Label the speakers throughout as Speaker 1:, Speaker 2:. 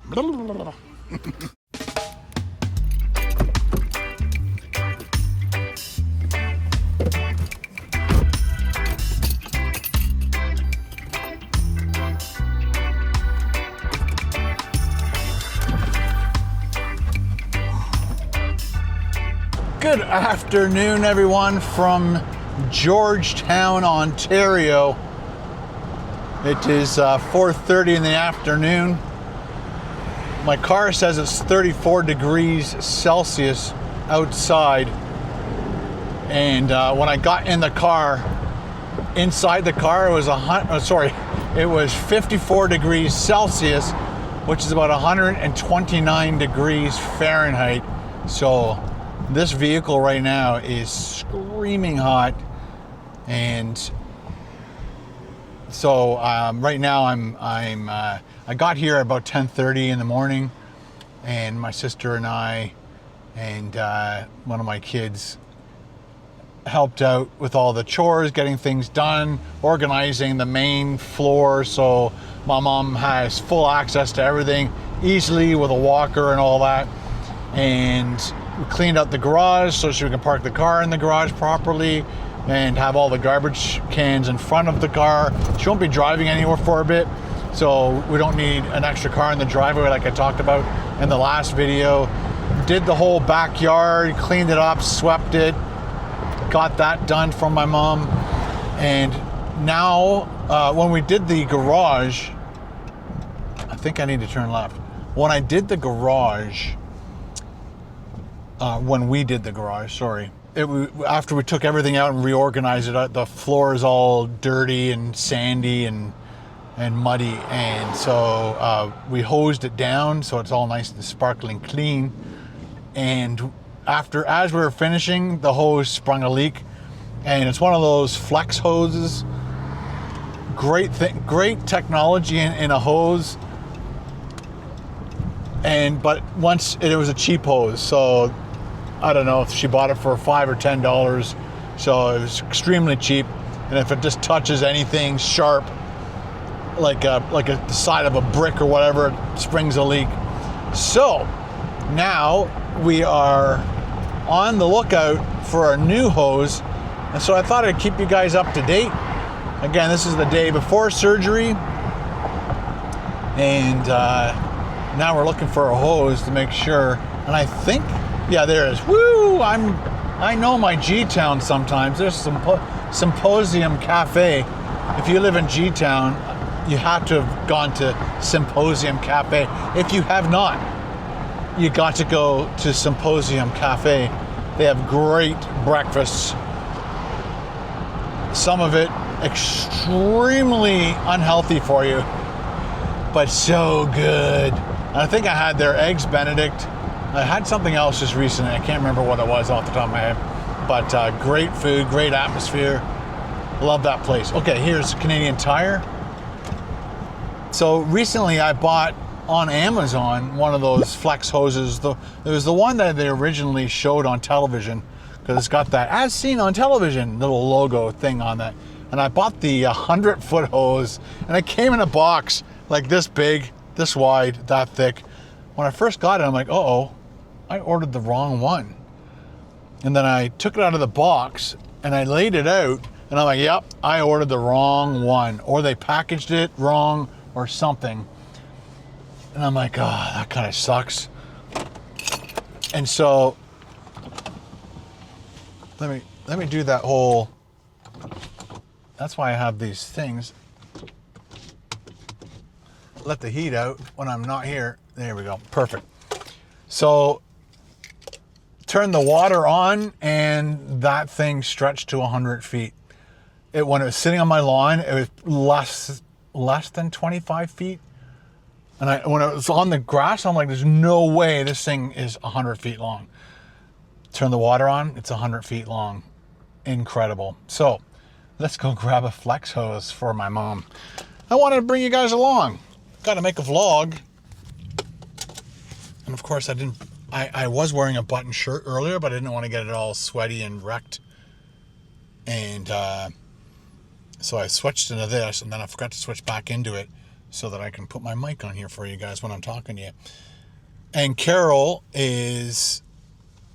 Speaker 1: Good afternoon, everyone, from Georgetown, Ontario. It is 4:30 in the afternoon. My car says it's 34 degrees Celsius outside. And when I got in the car, inside the car, it was 54 degrees Celsius, which is about 129 degrees Fahrenheit. So this vehicle right now is screaming hot, and so right now I got here about 10:30 in the morning, and my sister and I and one of my kids helped out with all the chores, getting things done, organizing the main floor so my mom has full access to everything easily with a walker and all that. And we cleaned out the garage so she can park the car in the garage properly and have all the garbage cans in front of the car. She won't be driving anywhere for a bit, so we don't need an extra car in the driveway like I talked about in the last video. Did the whole backyard, cleaned it up, swept it, got that done from my mom. And now when we did the garage, I think I need to turn left. When I did the garage, when we did the garage, after we took everything out and reorganized it, the floor is all dirty and sandy and muddy, and so we hosed it down so it's all nice and sparkling clean. And as we were finishing, the hose sprung a leak, and it's one of those flex hoses. Great technology in a hose. But once it was a cheap hose, so I don't know if she bought it for $5 or $10, so it was extremely cheap. And if it just touches anything sharp, like the side of a brick or whatever, it springs a leak. So now we are on the lookout for a new hose, and so I thought I'd keep you guys up to date. Again, this is the day before surgery, and now we're looking for a hose to make sure. And I think, yeah, there it is. Woo! I know my G-Town sometimes. There's Symposium Cafe. If you live in G-Town, you have to have gone to Symposium Cafe. If you have not, you got to go to Symposium Cafe. They have great breakfasts. Some of it extremely unhealthy for you, but so good. And I think I had their Eggs Benedict. I had something else just recently. I can't remember what it was off the top of my head. But great food, great atmosphere. Love that place. Okay, here's Canadian Tire. So recently I bought on Amazon one of those flex hoses. It was the one that they originally showed on television, because it's got that as seen on television little logo thing on that. And I bought the 100-foot hose, and it came in a box like this big, this wide, that thick. When I first got it, I'm like, uh-oh, I ordered the wrong one. And then I took it out of the box and I laid it out, and I'm like, yep, I ordered the wrong one, or they packaged it wrong or something. And I'm like, oh, that kind of sucks. And so let me do that whole, that's why I have these things. Let the heat out when I'm not here. There we go. Perfect. So turn the water on, and that thing stretched to 100 feet. When it was sitting on my lawn, it was less than 25 feet. And when it was on the grass, I'm like, there's no way this thing is 100 feet long. Turn the water on, it's 100 feet long. Incredible. So let's go grab a flex hose for my mom. I wanted to bring you guys along. Got to make a vlog. And of course I was wearing a button shirt earlier, but I didn't want to get it all sweaty and wrecked. And so I switched into this, and then I forgot to switch back into it. so that I can put my mic on here for you guys when I'm talking to you. And Carol is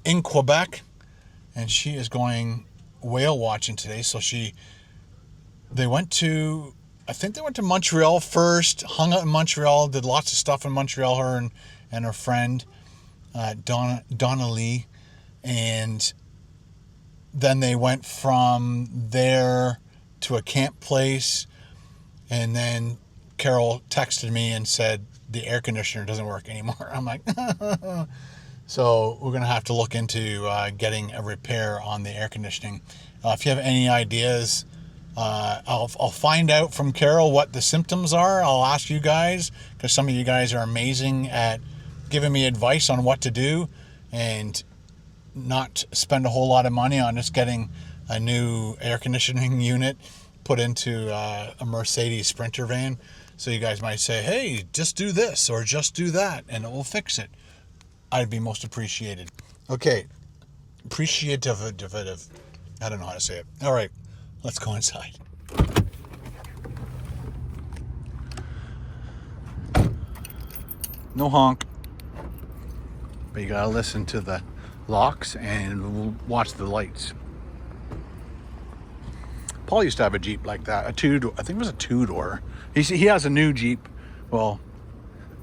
Speaker 1: in Quebec, and she is going whale watching today. So they went to, I think they went to Montreal first, hung out in Montreal, did lots of stuff in Montreal, her and her friend, Donna Lee. And then they went from there to a camp place. And then Carol texted me and said, the air conditioner doesn't work anymore. I'm like, so we're going to have to look into getting a repair on the air conditioning. If you have any ideas, I'll find out from Carol what the symptoms are. I'll ask you guys, because some of you guys are amazing at giving me advice on what to do and not spend a whole lot of money on just getting a new air conditioning unit put into a Mercedes Sprinter van. So you guys might say, hey, just do this or just do that and it will fix it. I'd be most appreciated. Okay. Appreciative. I don't know how to say it. All right. Let's go inside. No honk. But you gotta listen to the locks and watch the lights. Paul used to have a Jeep like that, I think it was a two-door. He has a new Jeep. Well,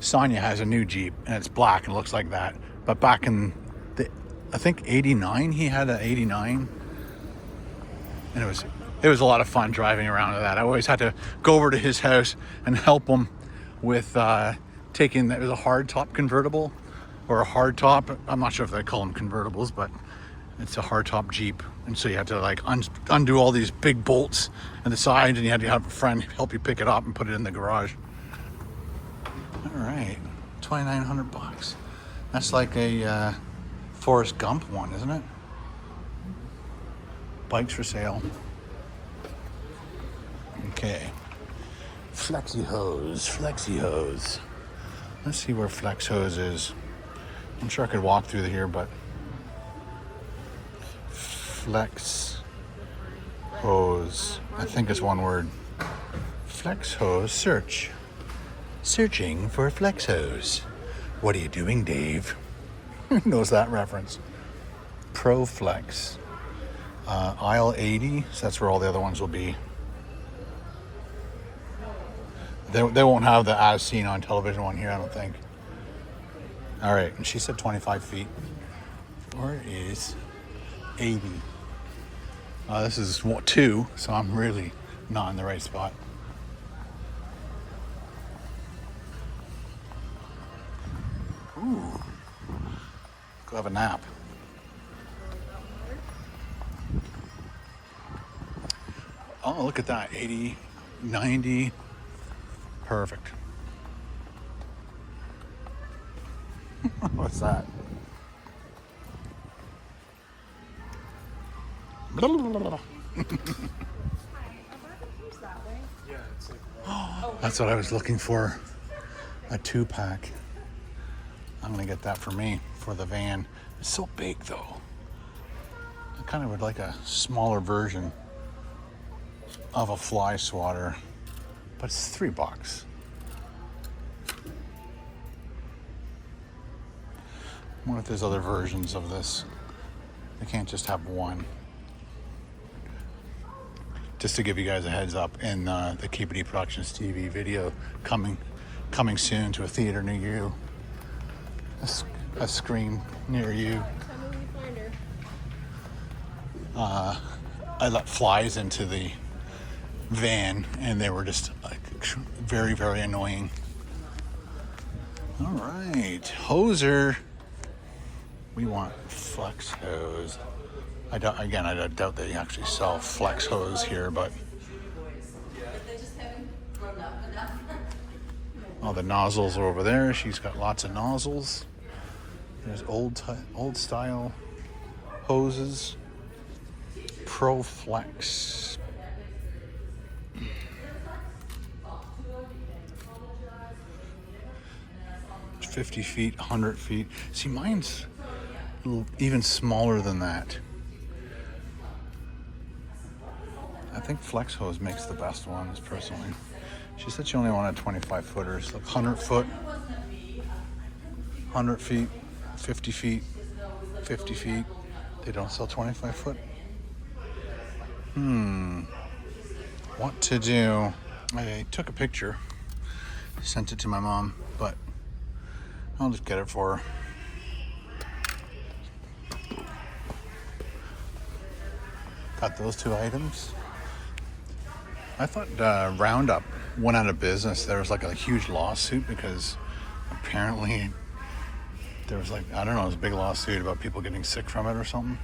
Speaker 1: Sonia has a new Jeep, and it's black and it looks like that. But back in I think 89, he had an 89, and it was a lot of fun driving around with that. I always had to go over to his house and help him with taking, it was a hard top convertible or a hard top. I'm not sure if they call them convertibles, but it's a hardtop Jeep, and so you had to like undo all these big bolts on the side, and you had to have a friend help you pick it up and put it in the garage. All right, $2,900. That's like a Forrest Gump one, isn't it? Bikes for sale. Okay, Flexi Hose. Let's see where Flex Hose is. I'm sure I could walk through here, but Flex Hose, I think it's one word. Flex Hose, searching for Flex Hose. What are you doing, Dave? Who knows that reference? Pro Flex, aisle 80, so that's where all the other ones will be. They won't have the as seen on television one here, I don't think. All right, and she said 25 feet. Where is 80? This is 2, so I'm really not in the right spot. Ooh, go have a nap. Oh, look at that, 80, 90, perfect. What's that? That's what I was looking for. A 2-pack. I'm gonna get that for me, for the van. It's so big though. I kind of would like a smaller version of a fly swatter, but it's $3. I wonder if there's other versions of this. They can't just have one. Just to give you guys a heads up, in the KPD Productions TV video coming soon to a theater near you, a screen near you. I let flies into the van, and they were just like very, very annoying. All right, hoser. We want Flex Hose. I doubt they actually sell Flex Hose here, but all the nozzles are over there. She's got lots of nozzles. There's old style hoses. Pro Flex. It's 50 feet, 100 feet. See, mine's even smaller than that. I think Flex Hose makes the best ones, personally. She said she only wanted 25 footers, like 100 foot, 100 feet, 50 feet, 50 feet. They don't sell 25 foot. What to do? I took a picture, sent it to my mom, but I'll just get it for her. Got those two items. I thought Roundup went out of business. There was like a huge lawsuit because apparently there was like, I don't know, it was a big lawsuit about people getting sick from it or something.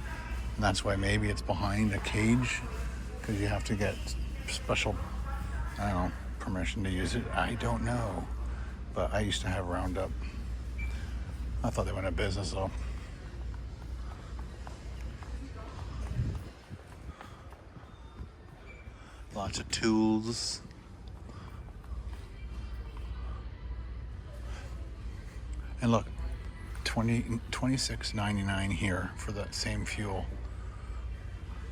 Speaker 1: And that's why maybe it's behind a cage, because you have to get special, I don't know, permission to use it. I don't know. But I used to have Roundup. I thought they went out of business though. Lots of tools. And look, $26.99 here for that same fuel.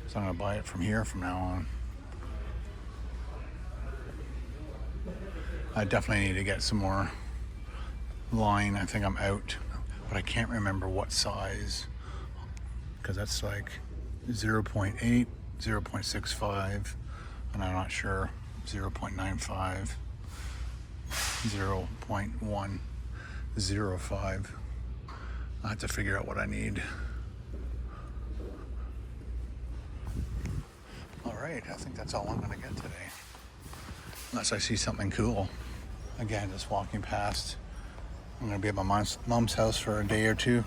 Speaker 1: So I'm gonna buy it from here from now on. I definitely need to get some more line. I think I'm out, but I can't remember what size, because that's like 0.8, 0.65, and I'm not sure, 0.95, 0.105. I have to figure out what I need. All right, I think that's all I'm gonna get today. Unless I see something cool. Again, just walking past. I'm gonna be at my mom's house for a day or two,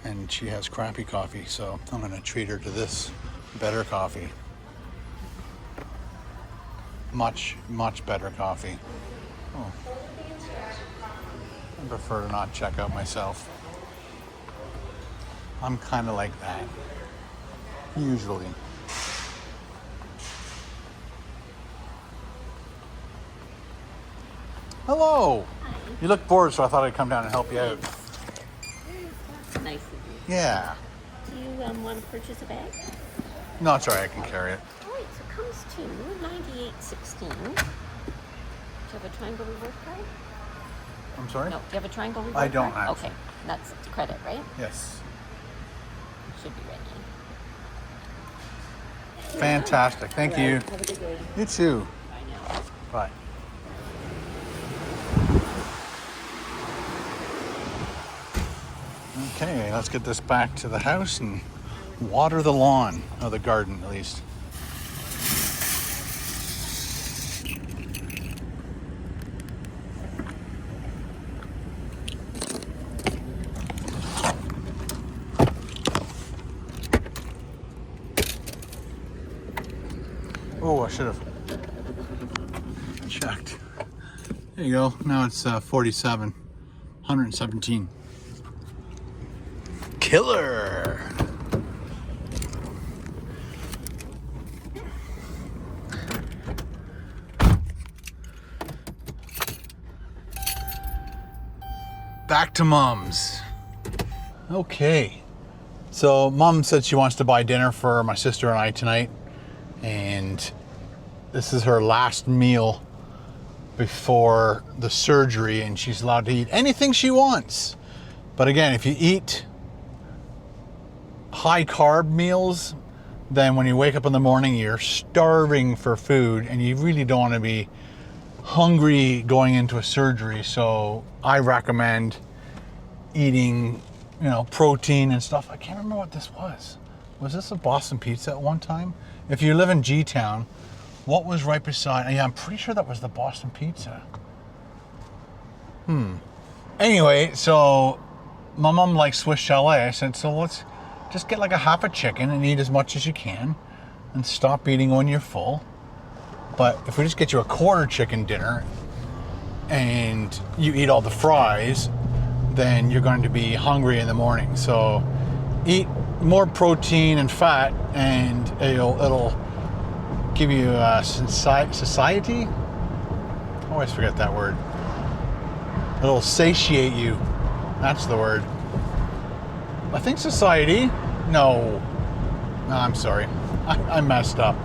Speaker 1: and she has crappy coffee, so I'm gonna treat her to this better coffee. Much, much better coffee. Oh. I prefer to not check out myself. I'm kind of like that, usually. Hello.
Speaker 2: Hi.
Speaker 1: You look bored, so I thought I'd come down and help you out.
Speaker 2: That's nice of you.
Speaker 1: Yeah.
Speaker 2: Do you want to purchase a bag?
Speaker 1: No, it's all right. I can carry it.
Speaker 2: All right, so it comes to $98.16. Do you have a triangle reward card?
Speaker 1: I'm sorry?
Speaker 2: No, do you have a triangle reward
Speaker 1: I don't
Speaker 2: card?
Speaker 1: actually.
Speaker 2: Okay, that's credit, right?
Speaker 1: Yes.
Speaker 2: Should be ready.
Speaker 1: Fantastic. Thank you.
Speaker 2: Have a good day.
Speaker 1: You too.
Speaker 2: Bye now.
Speaker 1: Bye. Okay, let's get this back to the house and water the lawn, or the garden at least. Oh, I should have checked. There you go. Now it's 47, 117. Killer. Back to Mom's. Okay. So Mom said she wants to buy dinner for my sister and I tonight. And this is her last meal before the surgery, and she's allowed to eat anything she wants. But again, if you eat high carb meals, then when you wake up in the morning, you're starving for food, and you really don't want to be hungry going into a surgery. So I recommend eating, protein and stuff. I can't remember what this was. Was this a Boston Pizza at one time? If you live in G-Town, what was right beside? Yeah, I'm pretty sure that was the Boston Pizza. Anyway, so my mom likes Swiss Chalet. I said, so let's just get like a half a chicken and eat as much as you can and stop eating when you're full. But if we just get you a quarter chicken dinner and you eat all the fries, then you're going to be hungry in the morning. So eat more protein and fat, and it'll give you satiety. I always forget that word. It'll satiate you. That's the word. I think society. No, I'm sorry. I messed up.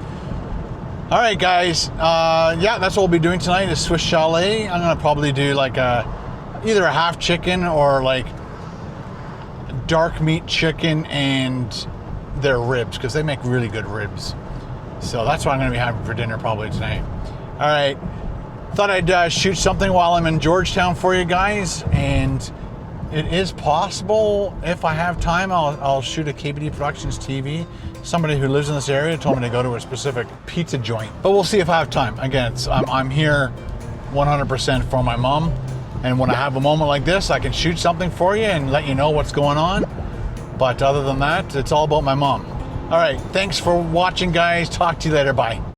Speaker 1: All right, guys. Yeah, that's what we'll be doing tonight is Swiss Chalet. I'm going to probably do like either a half chicken or like dark meat chicken and their ribs, because they make really good ribs. So that's what I'm going to be having for dinner probably tonight. All right. Thought I'd shoot something while I'm in Georgetown for you guys. And it is possible, if I have time, I'll shoot a KBD Productions TV. Somebody who lives in this area told me to go to a specific pizza joint. But we'll see if I have time. Again, I'm here 100% for my mom. And when I have a moment like this, I can shoot something for you and let you know what's going on. But other than that, it's all about my mom. All right, thanks for watching, guys. Talk to you later. Bye.